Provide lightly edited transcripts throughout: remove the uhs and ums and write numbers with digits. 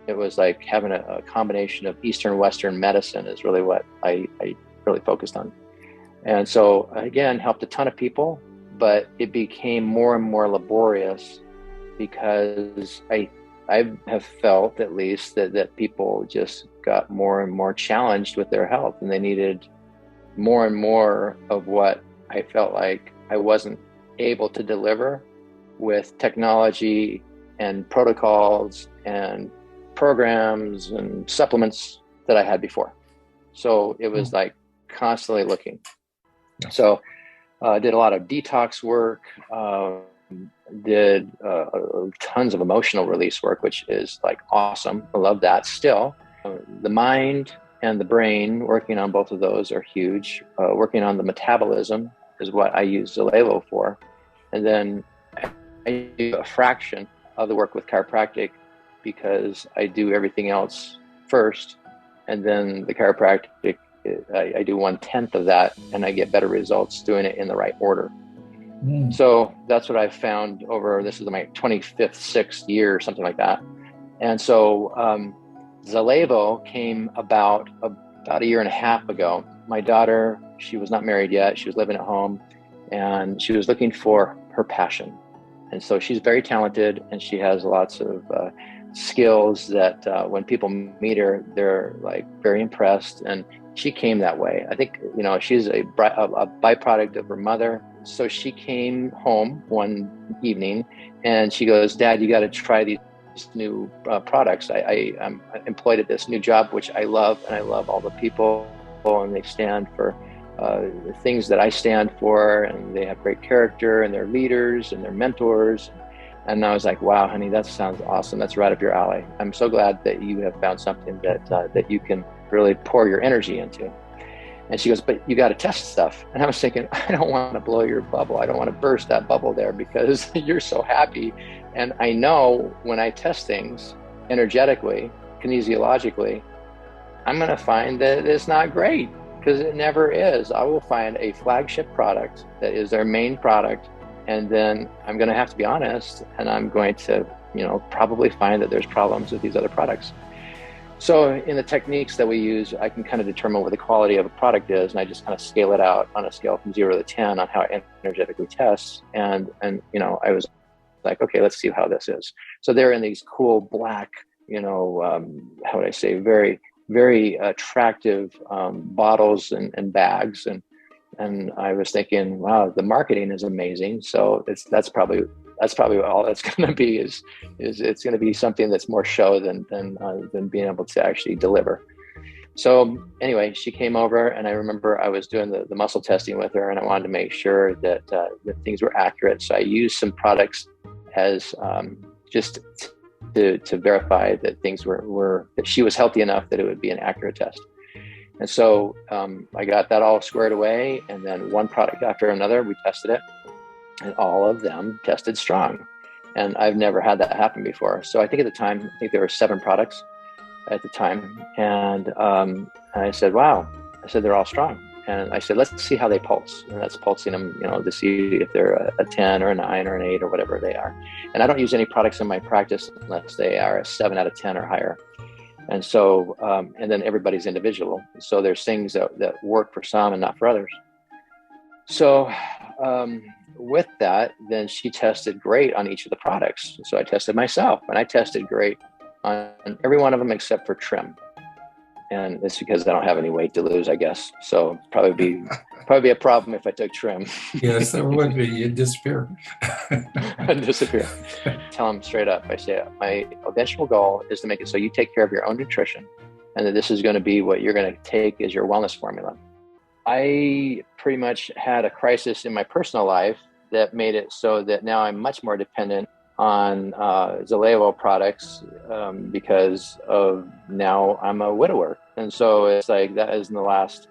It was like having a combination of Eastern, Western medicine is really what I really focused on. And so again, helped a ton of people, but it became more and more laborious because I have felt at least that people just got more and more challenged with their health, and they needed more and more of what I felt like I wasn't able to deliver with technology and protocols and programs and supplements that I had before. So it was like constantly looking. So I did a lot of detox work, did tons of emotional release work, which is like awesome. I love that still. The mind and the brain, working on both of those are huge. Working on the metabolism is what I use Zalevo for. And then I do a fraction of the work with chiropractic because I do everything else first. And then the chiropractic, I do 1/10 of that, and I get better results doing it in the right order. So that's what I've found over, this is my 25th, 6th year, or something like that. And so Zalevo came about a year and a half ago. My daughter, she was not married yet. She was living at home, and she was looking for her passion. And so she's very talented, and she has lots of skills that when people meet her, they're like very impressed. And she came that way. I think, you know, she's a byproduct of her mother. So she came home one evening and she goes, "Dad, you got to try these new products. I'm employed at this new job, which I love, and I love all the people, and they stand for the things that I stand for, and they have great character, and they're leaders and they're mentors." And I was like, "Wow, honey, that sounds awesome. That's right up your alley. I'm so glad that you have found something that you can really pour your energy into." And she goes, "But you got to test stuff." And I was thinking, I don't want to blow your bubble. I don't want to burst that bubble there because you're so happy. And I know when I test things energetically, kinesiologically, I'm going to find that it's not great, because it never is. I will find a flagship product that is their main product. And then I'm going to have to be honest, and I'm going to, you know, probably find that there's problems with these other products. So in the techniques that we use, I can kind of determine what the quality of a product is, and I just kind of scale it out on a scale from 0 to 10 on how it energetically tests. And you know, I was like, okay, let's see how this is. So they're in these cool black, you know, how would I say, very, very attractive bottles and bags. And I was thinking, wow, the marketing is amazing. So that's probably all that's going to be is it's going to be something that's more show than being able to actually deliver. So anyway, she came over, and I remember I was doing the muscle testing with her, and I wanted to make sure that things were accurate. So I used some products as just to verify that things were that she was healthy enough that it would be an accurate test. And so I got that all squared away, and then one product after another, we tested it, and all of them tested strong. And I've never had that happen before. So I think at the time, there were 7 products at the time. And I said, wow, I said, they're all strong. And I said, let's see how they pulse. And that's pulsing them, you know, to see if they're a 10 or a 9 or an 8 or whatever they are. And I don't use any products in my practice unless they are a 7 out of 10 or higher. And so, and then everybody's individual. So there's things that work for some and not for others. So with that, then she tested great on each of the products. So I tested myself, and I tested great on every one of them except for trim. And it's because I don't have any weight to lose, I guess. So probably be a problem if I took trim. Yes, there would be. You'd disappear. I'd disappear. Tell them straight up. I say, my eventual goal is to make it so you take care of your own nutrition, and that this is going to be what you're going to take as your wellness formula. I pretty much had a crisis in my personal life that made it so that now I'm much more dependent on Zalevo products because of now I'm a widower. And so it's like that is in the last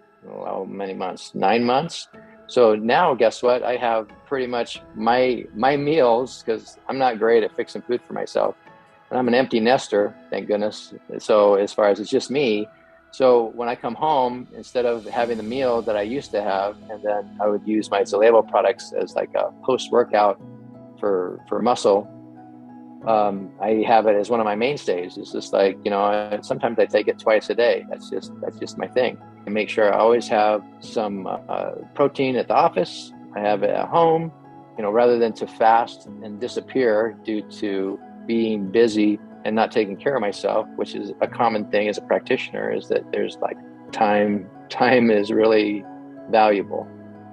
many months, 9 months. So now guess what? I have pretty much my meals, because I'm not great at fixing food for myself. And I'm an empty nester, thank goodness. So as far as it's just me. So when I come home, instead of having the meal that I used to have, and then I would use my Zalevo products as like a post-workout for muscle, I have it as one of my mainstays. It's just like, sometimes I take it twice a day. That's just my thing. I make sure I always have some protein at the office. I have it at home, rather than to fast and disappear due to being busy and not taking care of myself, which is a common thing as a practitioner, is that there's like time is really valuable.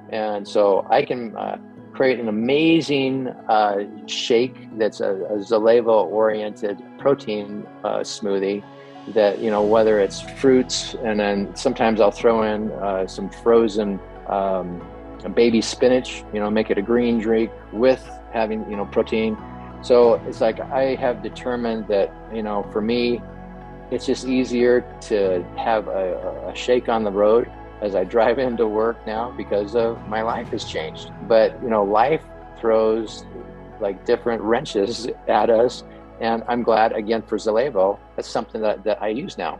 And so I can create an amazing shake that's a Zalevo-oriented protein smoothie that, whether it's fruits, and then sometimes I'll throw in some frozen baby spinach, make it a green drink with having, protein. So it's like I have determined that, for me, it's just easier to have a shake on the road as I drive into work now, because of my life has changed. But, life throws like different wrenches at us. And I'm glad, again, for Zalevo, that's something that I use now.